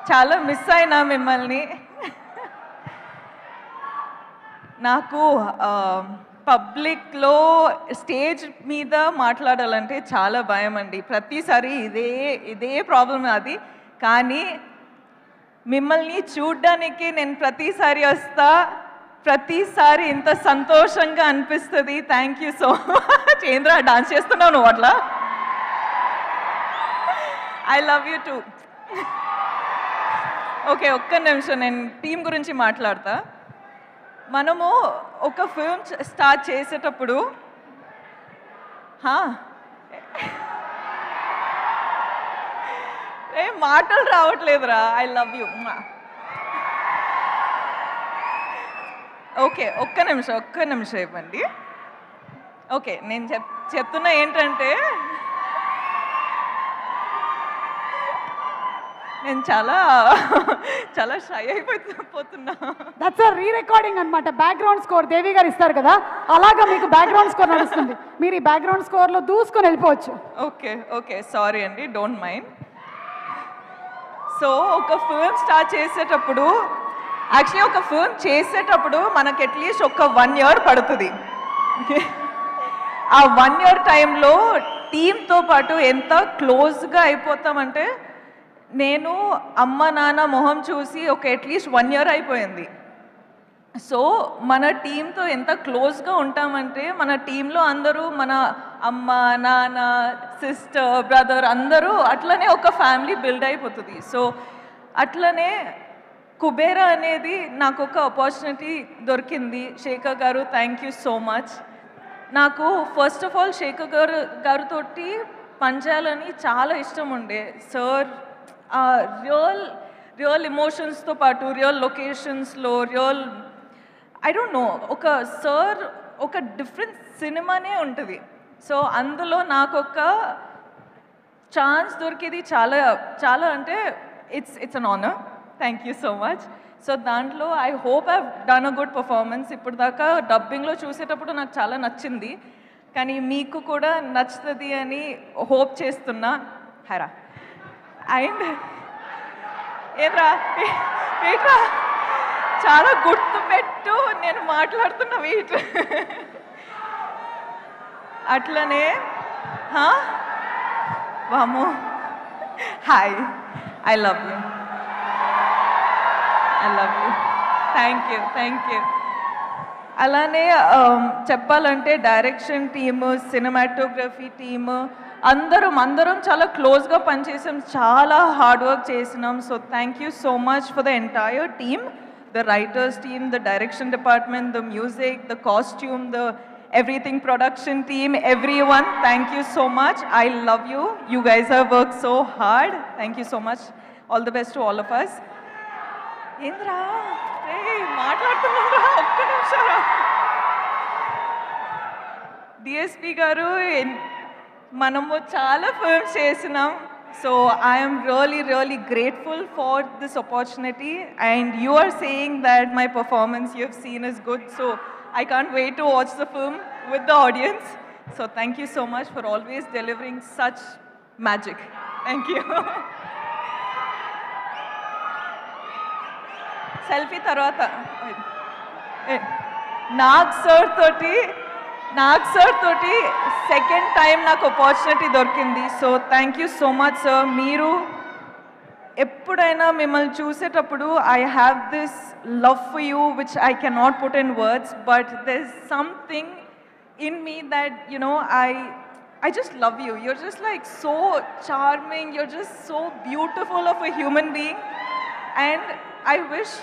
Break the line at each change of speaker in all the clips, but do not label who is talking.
చాలా మిస్ అయినా మిమ్మల్ని. నాకు పబ్లిక్లో స్టేజ్ మీద మాట్లాడాలంటే చాలా భయం అండి. ప్రతిసారి ఇదే ప్రాబ్లం అది. కానీ మిమ్మల్ని చూడ్డానికి నేను ప్రతిసారి వస్తా, ప్రతిసారి ఇంత సంతోషంగా అనిపిస్తుంది. Thank you so much. ఏంద్రా డాన్స్ చేస్తున్నావు నువ్వు అట్లా? I love you two. Okay, ఒక్క నిమిషం నేను టీం గురించి మాట్లాడతా. మనము ఒక ఫిల్మ్ స్టార్ట్ చేసేటప్పుడు ఏం మాటలు రావట్లేదురా. I love you. ఓకే, ఒక్క నిమిషం ఇవ్వండి. ఓకే, నేను చెప్తున్నా ఏంటంటే నేను చాలా షై అయిపోతున్నా.
దట్స్ అ రీ-రికార్డింగ్ అన్నమాట. బ్యాక్గ్రౌండ్ స్కోర్ దేవి గారు ఇస్తారు కదా, అలాగా మీకు బ్యాక్గ్రౌండ్ స్కోర్ నడుస్తుంది. మీరు ఈ బ్యాక్గ్రౌండ్ స్కోర్లో దూసుకొని వెళ్ళిపోవచ్చు.
ఓకే సారీ అండి, డోంట్ మైండ్. సో ఒక ఫిల్మ్ స్టార్ట్ చేసేటప్పుడు, యాక్చువల్లీ ఒక ఫిల్మ్ చేసేటప్పుడు మనకు అట్లీస్ట్ ఒక 1 year పడుతుంది. ఆ 1 year టైంలో టీంతో పాటు ఎంత క్లోజ్గా అయిపోతామంటే, నేను అమ్మ నాన్న మొహం చూసి ఒక అట్లీస్ట్ 1 year అయిపోయింది. సో మన టీంతో ఎంత క్లోజ్గా ఉంటామంటే, మన టీంలో అందరూ మన అమ్మ నాన్న సిస్టర్ బ్రదర్ అందరూ అట్లనే ఒక ఫ్యామిలీ బిల్డ్ అయిపోతుంది. సో అట్లనే కుబేరా అనేది నాకు ఒక ఆపర్చునిటీ దొరికింది. శేఖర్ గారు, థ్యాంక్ యూ సో మచ్. నాకు ఫస్ట్ ఆఫ్ ఆల్ శేఖర్ గారితో పనిచేయాలని చాలా ఇష్టం ఉండే. సార్ రియల్ ఎమోషన్స్తో పాటు రియల్ లొకేషన్స్లో ఐ డోంట్ నో, ఒక సార్ ఒక డిఫరెంట్ సినిమానే ఉంటుంది. సో అందులో నాకు ఒక ఛాన్స్ దొరికేది చాలా అంటే it's an honour. Thank you so much. So దాంట్లో I hope I done a good performance. ఇప్పుడు దాకా డబ్బింగ్లో చూసేటప్పుడు నాకు చాలా నచ్చింది, కానీ మీకు కూడా నచ్చుతుంది అని హోప్ చేస్తున్నా. హరా అండ్ ఏరా చాలా గుర్తుపెట్టు, నేను మాట్లాడుతున్న వెయిట్. అట్లనే వాము, hi, I love you. Thank you. అలానే చెప్పాలంటే డైరెక్షన్ టీము, సినిమాటోగ్రఫీ టీము అందరం చాలా క్లోజ్గా పనిచేసాం, చాలా హార్డ్ వర్క్ చేసినాం. So thank you so much for the entire team, the writers team, the direction department, the music, the costume, the everything production team, everyone, thank you so much. I love you. You guys have worked so hard. Thank you so much. All the best to all of us. Indra, hey, మాట్లాడుతున్నారా? ఒక్క నిమిషం. DSP గారు, మనము చాలా films చేసినాం. So I am really grateful for this opportunity, and you are saying that my performance you have seen is good, so I can't wait to watch the film with the audience. So thank you so much for always delivering such magic. Thank you. Selfie tarvata Nag sir toti second time నాకు opportunity దొరికింది. So thank you so much sir. మీరు ఎప్పుడైనా మిమ్మల్ని చూసేటప్పుడు I have this love for you which I cannot put in words, but there is something in me that I just love you. You're just like so charming. You're just so beautiful of a human being, and I wish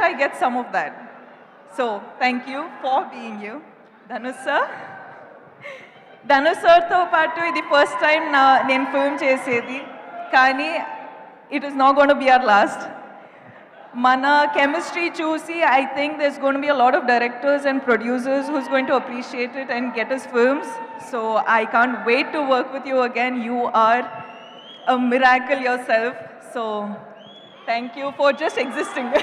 I get some of that. So thank you for being you. Dhanush సార్తో పాటు ఇది first time నేను film చేసేది, కానీ it is not gonna be our last. మన chemistry చూసి I think there is gonna be a lot of directors and producers who's going to appreciate it and get his films. So I can't wait to work with you again. You are a miracle yourself. So thank you for just existing.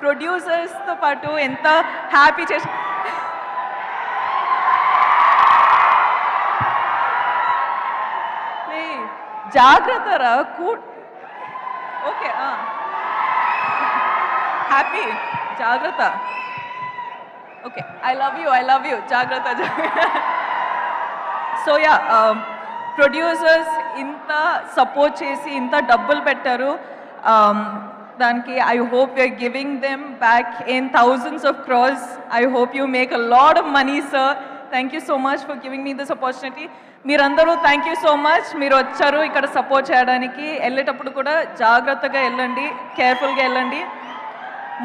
ప్రొడ్యూసర్స్తో పాటు ఎంత happy చేసి జాగ్రత్త రా. Okay happy జాగ్రత్త. Okay I love you జాగ్రత్త. So yeah producers ఇంత support చేసి ఇంత డబ్బులు పెట్టారు. దానికి I hope you're giving them back in thousands of crores. I hope you make a lot of money sir. Thank you so much for giving me this opportunity. మీరందరూ thank you so much. మీరు వచ్చారు ఇక్కడ support చేయడానికి. వెళ్ళేటప్పుడు కూడా జాగ్రత్తగా వెళ్ళండి, కేర్ఫుల్గా వెళ్ళండి.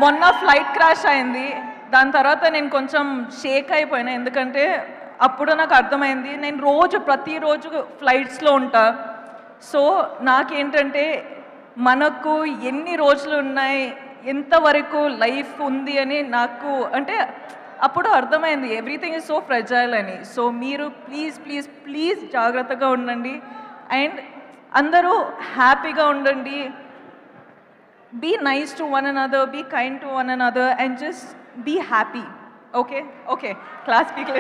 మొన్న ఫ్లైట్ క్రాష్ అయింది. దాని తర్వాత నేను కొంచెం షేక్ అయిపోయినా, ఎందుకంటే అప్పుడు నాకు అర్థమైంది నేను ప్రతిరోజు ఫ్లైట్స్లో ఉంటా. సో నాకేంటంటే మనకు ఎన్ని రోజులు ఉన్నాయి, ఎంతవరకు లైఫ్ ఉంది అని నాకు అంటే అప్పుడు అర్థమైంది ఎవ్రీథింగ్ ఈజ్ సో ఫ్రెజైల్ అని. సో మీరు ప్లీజ్ ప్లీజ్ ప్లీజ్ జాగ్రత్తగా ఉండండి అండ్ అందరూ హ్యాపీగా ఉండండి. Be nice to one another, be kind to one another and just be happy. Okay? Okay. Class speak,